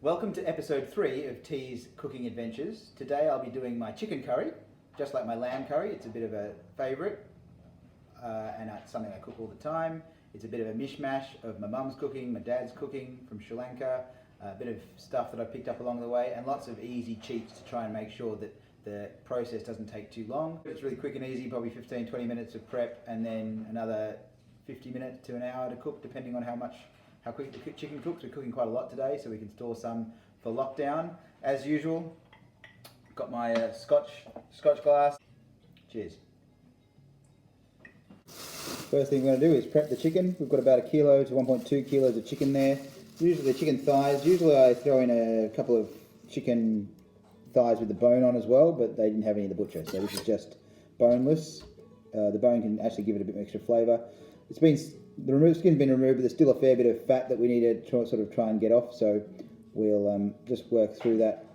Welcome to episode 3 of T's Cooking Adventures. Today I'll be doing my chicken curry, just like my lamb curry. It's a bit of a favourite and it's something I cook all the time. It's a bit of a mishmash of my mum's cooking, my dad's cooking from Sri Lanka, a bit of stuff that I picked up along the way, and lots of easy cheats to try and make sure that the process doesn't take too long. It's really quick and easy, probably 15-20 minutes of prep and then another 50 minutes to an hour to cook, depending on how quick the chicken cooks. We're cooking quite a lot today, so we can store some for lockdown. As usual, got my scotch glass. Cheers. First thing we're going to do is prep the chicken. We've got about 1 kilo to 1.2 kilos of chicken there. Usually the chicken thighs. Usually I throw in a couple of chicken thighs with the bone on as well, but they didn't have any at the butcher, so this is just boneless. The bone can actually give it a bit of extra flavour. The skin's been removed, but there's still a fair bit of fat that we need to try and get off, so we'll just work through that.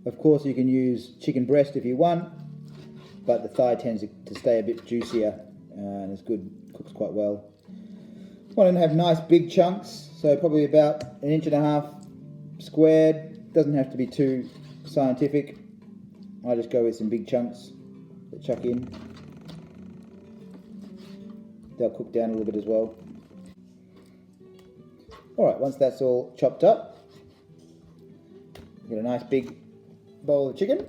Of course, you can use chicken breast if you want, but the thigh tends to stay a bit juicier and it's good, cooks quite well. Want to have nice big chunks, so probably about 1.5 inches squared. Doesn't have to be too scientific. I just go with some big chunks that chuck in. They'll cook down a little bit as well. Alright, once that's all chopped up, get a nice big bowl of chicken.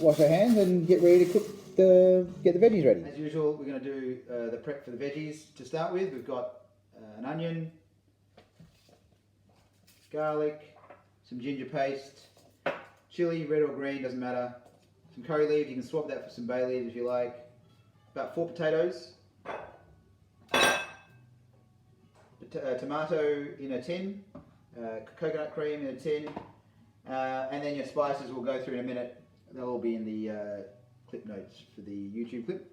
Wash our hands and get ready to get the veggies ready. As usual, we're going to do the prep for the veggies. To start with, we've got an onion, garlic, some ginger paste, chilli, red or green, doesn't matter, some curry leaves. You can swap that for some bay leaves if you like. About 4 potatoes, tomato in a tin, coconut cream in a tin, and then your spices we'll go through in a minute. They'll all be in the clip notes for the YouTube clip.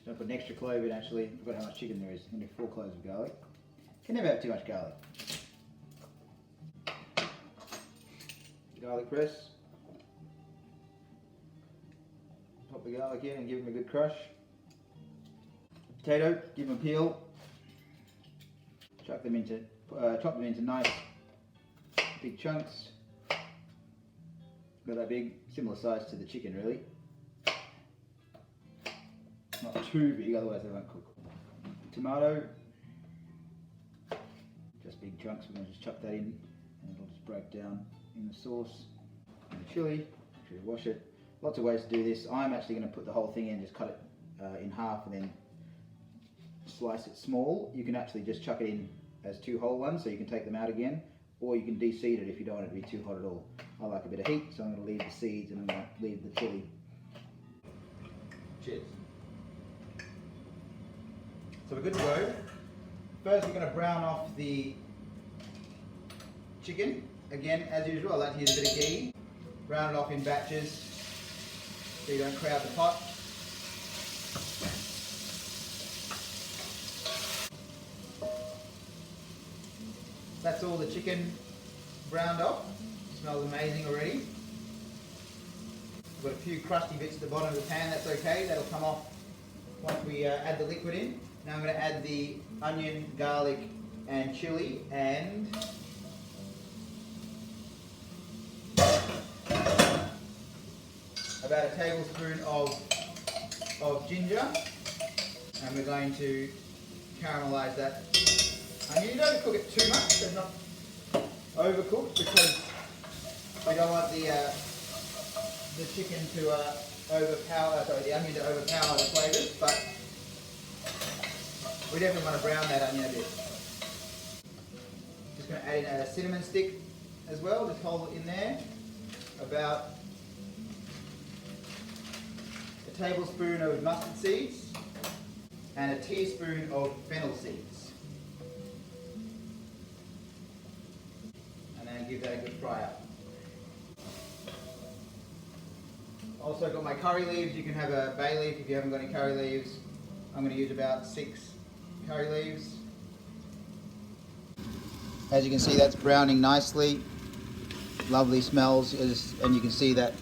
I'm going to put an extra clove in actually. I forgot how much chicken there is. I'm going to do 4 cloves of garlic. Can never have too much garlic. Garlic press. Pop the garlic in and give them a good crush. Potato, give them a peel. Chop them into nice big chunks. Not that big, similar size to the chicken really. Not too big, otherwise they won't cook. Tomato, just big chunks. We're going to just chuck that in and it'll just break down in the sauce. And the chilli, make sure you wash it. Lots of ways to do this. I'm actually going to put the whole thing in, just cut it in half and then slice it small. You can actually just chuck it in as 2 whole ones so you can take them out again, or you can de-seed it if you don't want it to be too hot at all. I like a bit of heat, so I'm going to leave the seeds and I'm going to leave the chilli. Cheers. So we're good to go. First we're going to brown off the chicken. Again, as usual, I like to use a bit of ghee. Brown it off in batches so you don't crowd the pot. That's all the chicken browned off. Smells amazing already. I've got a few crusty bits at the bottom of the pan, that's okay, that'll come off once we add the liquid in. Now I'm going to add the onion, garlic and chilli and about 1 tablespoon of ginger, and we're going to caramelise that onion. You don't cook it too much, so it's not overcooked, because we don't want the chicken to the onion to overpower the flavours, but we definitely want to brown that onion a bit. Just going to add in a cinnamon stick as well, just hold it in there. About 1 tablespoon of mustard seeds and 1 teaspoon of fennel seeds. And then give that a good fry up. Also got my curry leaves. You can have a bay leaf if you haven't got any curry leaves. I'm going to use about 6 curry leaves. As you can see, that's browning nicely. Lovely smells, and you can see that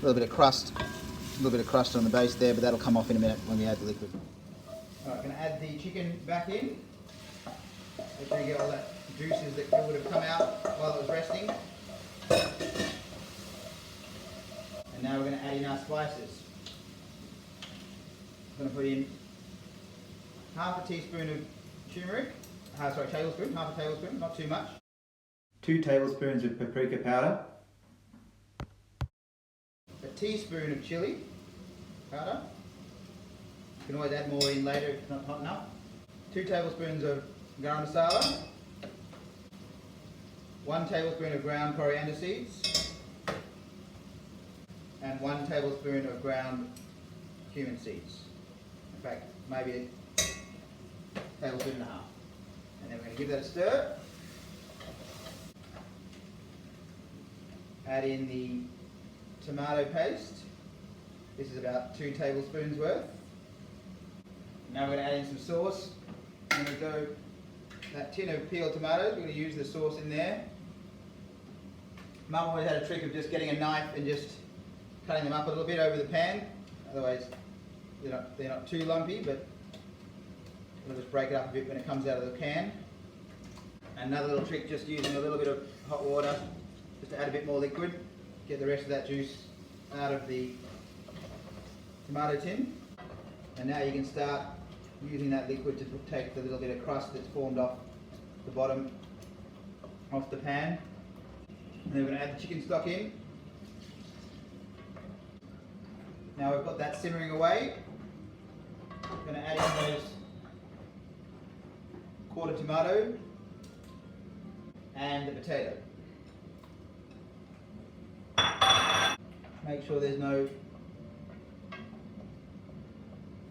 little bit of crust on the base there, but that'll come off in a minute when we add the liquid. Alright, going to add the chicken back in. Make sure you get all that juices that would have come out while it was resting. And now we're going to add in our spices. I'm going to put in half a teaspoon of turmeric, half a tablespoon, not too much. 2 tablespoons of paprika powder. A teaspoon of chilli powder. You can always add more in later if it's not hot enough. 2 tablespoons of gara masala. 1 tablespoon of ground coriander seeds. And 1 tablespoon of ground cumin seeds. In fact, maybe a tablespoon and a half. And then we're going to give that a stir. Add in the tomato paste. This is about 2 tablespoons worth. Now we're going to add in some sauce. I'm going to go that tin of peeled tomatoes. We're going to use the sauce in there. Mum always had a trick of just getting a knife and just cutting them up a little bit over the pan. Otherwise, they're not too lumpy, but we'll just break it up a bit when it comes out of the can. Another little trick, just using a little bit of hot water just to add a bit more liquid, get the rest of that juice out of the tomato tin. And now you can start using that liquid to take the little bit of crust that's formed off the bottom, off the pan. And then we're going to add the chicken stock in. Now we've got that simmering away. We're going to add in those quarter tomato and the potato. Make sure there's no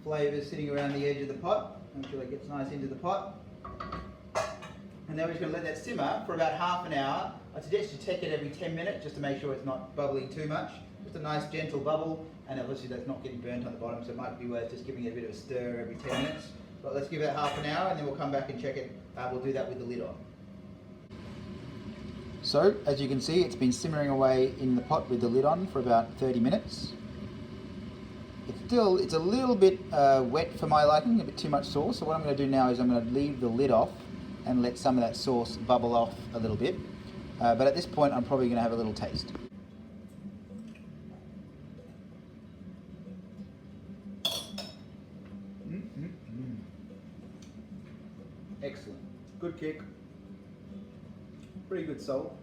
flavours sitting around the edge of the pot. Make sure it gets nice into the pot. And then we're just going to let that simmer for about half an hour. I suggest you check it every 10 minutes just to make sure it's not bubbling too much. Just a nice gentle bubble, and obviously that's not getting burnt on the bottom, so it might be worth just giving it a bit of a stir every 10 minutes. But let's give it half an hour and then we'll come back and check it. We'll do that with the lid on. So, as you can see, it's been simmering away in the pot with the lid on for about 30 minutes. It's a little bit wet for my liking, a bit too much sauce. So what I'm going to do now is I'm going to leave the lid off and let some of that sauce bubble off a little bit. But at this point, I'm probably going to have a little taste. Excellent. Good kick. Pretty good salt.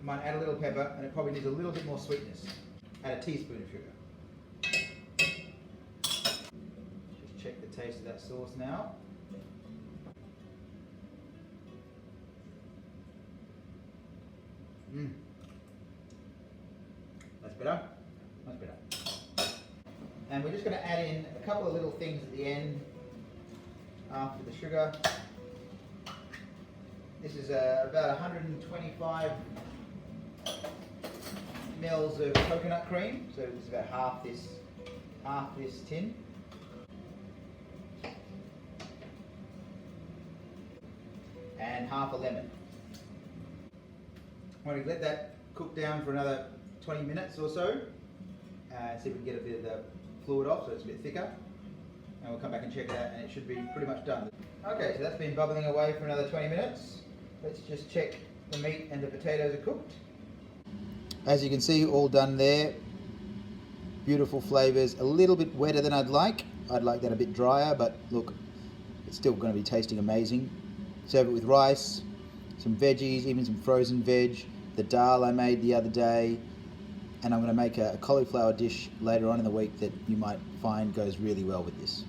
Might add a little pepper, and it probably needs a little bit more sweetness. Add a teaspoon of sugar. Just check the taste of that sauce now. That's better. Much better. And we're just going to add in a couple of little things at the end after the sugar. This is about 125 mils of coconut cream, so it's about half this tin. And half a lemon. I'm going to let that cook down for another 20 minutes or so. See if we can get a bit of the fluid off so it's a bit thicker. And we'll come back and check it out, and it should be pretty much done. Okay, so that's been bubbling away for another 20 minutes. Let's just check the meat and the potatoes are cooked. As you can see, all done there. Beautiful flavours, a little bit wetter than I'd like. I'd like that a bit drier, but look, it's still going to be tasting amazing. Serve it with rice, some veggies, even some frozen veg, the dal I made the other day, and I'm going to make a cauliflower dish later on in the week that you might find goes really well with this.